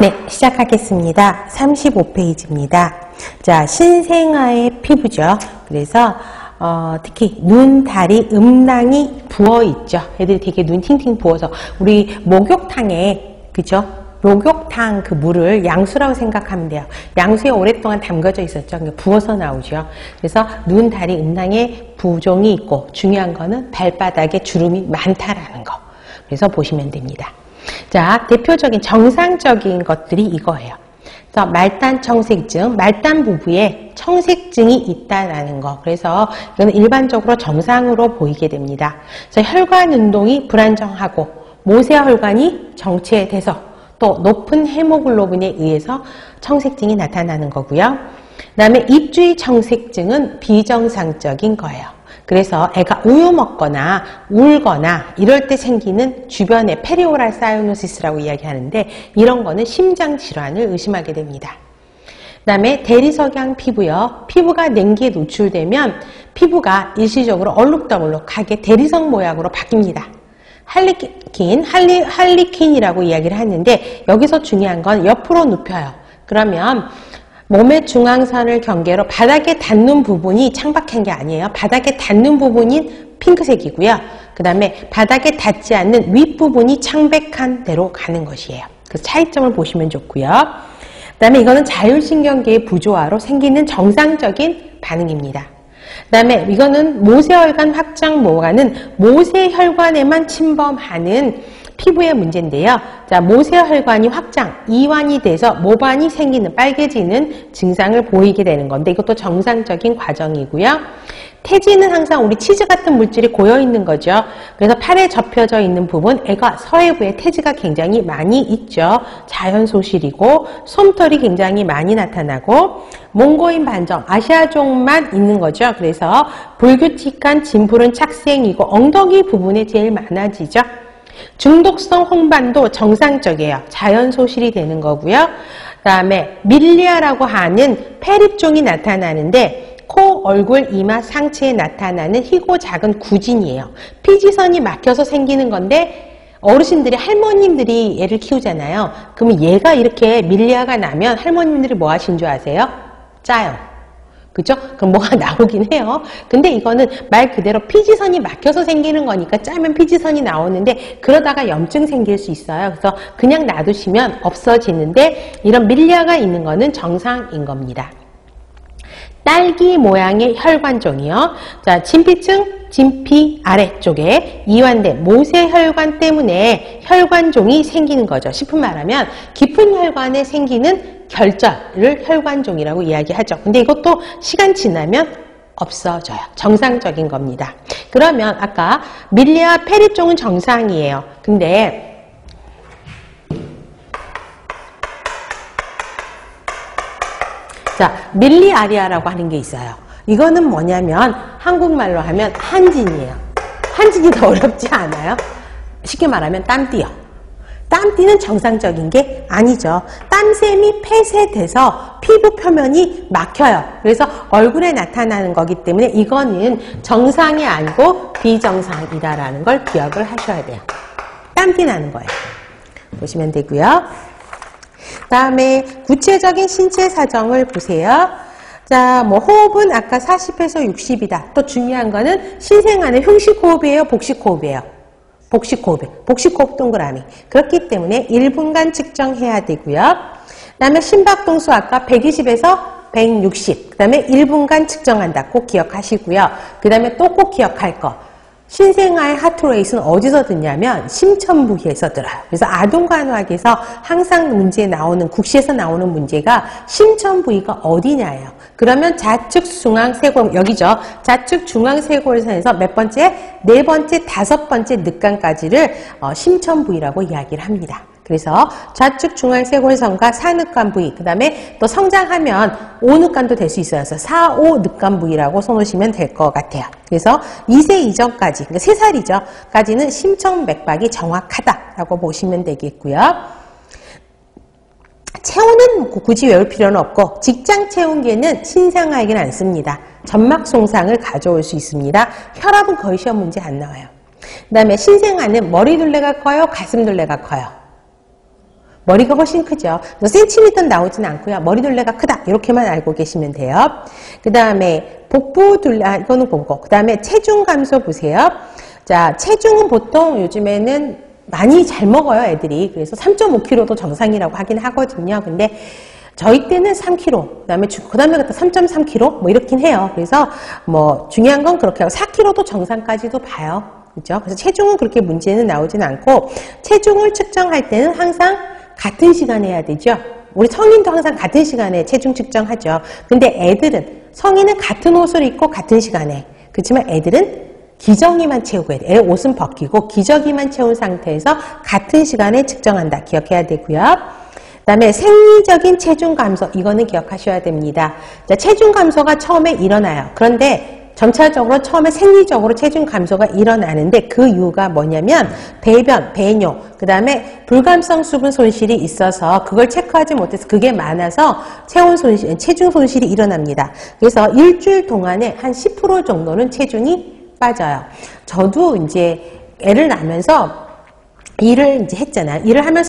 네, 시작하겠습니다. 35페이지입니다. 자, 신생아의 피부죠. 그래서 특히 눈, 다리, 음낭이 부어있죠. 애들이 되게 눈 팅팅 부어서 우리 목욕탕에, 그죠? 목욕탕 그 물을 양수라고 생각하면 돼요. 양수에 오랫동안 담가져 있었죠. 부어서 나오죠. 그래서 눈, 다리, 음낭에 부종이 있고 중요한 거는 발바닥에 주름이 많다라는 거. 그래서 보시면 됩니다. 자, 대표적인 정상적인 것들이 이거예요. 그래서 말단 청색증, 말단 부부에 청색증이 있다라는 거. 그래서 이건 일반적으로 정상으로 보이게 됩니다. 그래서 혈관 운동이 불안정하고 모세혈관이 정체돼서 또 높은 헤모글로빈에 의해서 청색증이 나타나는 거고요. 그 다음에 입주위 청색증은 비정상적인 거예요. 그래서 애가 우유 먹거나 울거나 이럴 때 생기는 주변에 페리오랄 사이노시스라고 이야기하는데 이런 거는 심장 질환을 의심하게 됩니다. 그 다음에 대리석양 피부요. 피부가 냉기에 노출되면 피부가 일시적으로 얼룩덜룩하게 대리석 모양으로 바뀝니다. 할리퀸이라고 이야기를 하는데 여기서 중요한 건 옆으로 눕혀요. 그러면 몸의 중앙선을 경계로 바닥에 닿는 부분이 창박한 게 아니에요. 바닥에 닿는 부분인 핑크색이고요. 그 다음에 바닥에 닿지 않는 윗부분이 창백한 대로 가는 것이에요. 그 차이점을 보시면 좋고요. 그 다음에 이거는 자율신경계의 부조화로 생기는 정상적인 반응입니다. 그 다음에 이거는 모세혈관 확장모가는 모세혈관에만 침범하는 피부의 문제인데요. 자, 모세혈관이 확장, 이완이 돼서 모반이 생기는 빨개지는 증상을 보이게 되는 건데 이것도 정상적인 과정이고요. 태지는 항상 우리 치즈 같은 물질이 고여 있는 거죠. 그래서 팔에 접혀져 있는 부분, 애가 서해부에 태지가 굉장히 많이 있죠. 자연 소실이고 솜털이 굉장히 많이 나타나고 몽고인 반점, 아시아종만 있는 거죠. 그래서 불규칙한 진푸른 착색이고 엉덩이 부분에 제일 많아지죠. 중독성 홍반도 정상적이에요. 자연 소실이 되는 거고요. 그 다음에 밀리아라고 하는 폐립종이 나타나는데 코, 얼굴, 이마, 상체에 나타나는 희고 작은 구진이에요. 피지선이 막혀서 생기는 건데 어르신들이 할머님들이 얘를 키우잖아요. 그러면 얘가 이렇게 밀리아가 나면 할머님들이 뭐 하신 줄 아세요? 짜요. 그죠? 그럼 뭐가 나오긴 해요. 근데 이거는 말 그대로 피지선이 막혀서 생기는 거니까 짜면 피지선이 나오는데 그러다가 염증 생길 수 있어요. 그래서 그냥 놔두시면 없어지는데 이런 밀리아가 있는 거는 정상인 겁니다. 딸기 모양의 혈관종이요. 자, 진피층, 진피 아래쪽에 이완된 모세혈관 때문에 혈관종이 생기는 거죠. 쉽은 말하면 깊은 혈관에 생기는 결절을 혈관종이라고 이야기하죠. 근데 이것도 시간 지나면 없어져요. 정상적인 겁니다. 그러면 아까 밀리아 페립종은 정상이에요. 근데 자, 밀리아리아라고 하는 게 있어요. 이거는 뭐냐면 한국말로 하면 한진이에요. 한진이 더 어렵지 않아요? 쉽게 말하면 땀띠요. 땀띠는 정상적인 게 아니죠. 땀샘이 폐쇄돼서 피부 표면이 막혀요. 그래서 얼굴에 나타나는 거기 때문에 이거는 정상이 아니고 비정상이다라는 걸 기억을 하셔야 돼요. 땀띠 나는 거예요. 보시면 되고요. 다음에 구체적인 신체 사정을 보세요. 자, 뭐 호흡은 아까 40에서 60이다. 또 중요한 거는 신생아는 흉식호흡이에요, 복식호흡이에요? 복식호흡, 복식호흡 동그라미. 그렇기 때문에 1분간 측정해야 되고요. 그 다음에 심박동수 아까 120에서 160. 그 다음에 1분간 측정한다. 꼭 기억하시고요. 그 다음에 또 꼭 기억할 거. 신생아의 하트레이트는 어디서 듣냐면 심천부위에서 들어요. 그래서 아동간호학에서 항상 문제에 나오는, 국시에서 나오는 문제가 심천부위가 어디냐예요. 그러면 좌측 중앙쇄골, 여기죠. 좌측 중앙쇄골선에서 몇 번째? 네 번째, 다섯 번째 늑간까지를 심천부위라고 이야기를 합니다. 그래서 좌측 중앙쇄골선과 사늑간 부위, 그 다음에 또 성장하면 오늑간도 될 수 있어요. 그래서 4, 5 늑간 부위라고 써놓으시면 될 것 같아요. 그래서 2세 이전까지, 그러니까 3살이죠. 까지는 심천맥박이 정확하다라고 보시면 되겠고요. 체온은 굳이 외울 필요는 없고 직장 체온계는 신생아에게는 안 씁니다. 점막 손상을 가져올 수 있습니다. 혈압은 거의 시험 문제 안 나와요. 그 다음에 신생아는 머리 둘레가 커요? 가슴 둘레가 커요? 머리가 훨씬 크죠. 그래서 센티미터 나오진 않고요. 머리 둘레가 크다. 이렇게만 알고 계시면 돼요. 그 다음에 복부 둘레, 이거는 보고. 그 다음에 체중 감소 보세요. 자, 체중은 보통 요즘에는 많이 잘 먹어요, 애들이. 그래서 3.5kg도 정상이라고 하긴 하거든요. 근데 저희 때는 3kg, 그 다음에 갖다 3.3kg, 뭐 이렇긴 해요. 그래서 뭐 중요한 건 그렇게 하고 4kg도 정상까지도 봐요. 그죠? 그래서 체중은 그렇게 문제는 나오진 않고, 체중을 측정할 때는 항상 같은 시간에 해야 되죠. 우리 성인도 항상 같은 시간에 체중 측정하죠. 근데 애들은, 성인은 같은 옷을 입고 같은 시간에. 그렇지만 애들은 기저귀만 채우고 해야 돼요. 옷은 벗기고 기저귀만 채운 상태에서 같은 시간에 측정한다. 기억해야 되고요. 그 다음에 생리적인 체중 감소, 이거는 기억하셔야 됩니다. 자, 체중 감소가 처음에 일어나요. 그런데 점차적으로 처음에 생리적으로 체중 감소가 일어나는데 그 이유가 뭐냐면 배변, 배뇨, 그 다음에 불감성 수분 손실이 있어서 그걸 체크하지 못해서 그게 많아서 체중 손실이 일어납니다. 그래서 일주일 동안에 한 10% 정도는 체중이 빠져요. 저도 이제 애를 낳으면서 일을 이제 했잖아요. 일을 하면서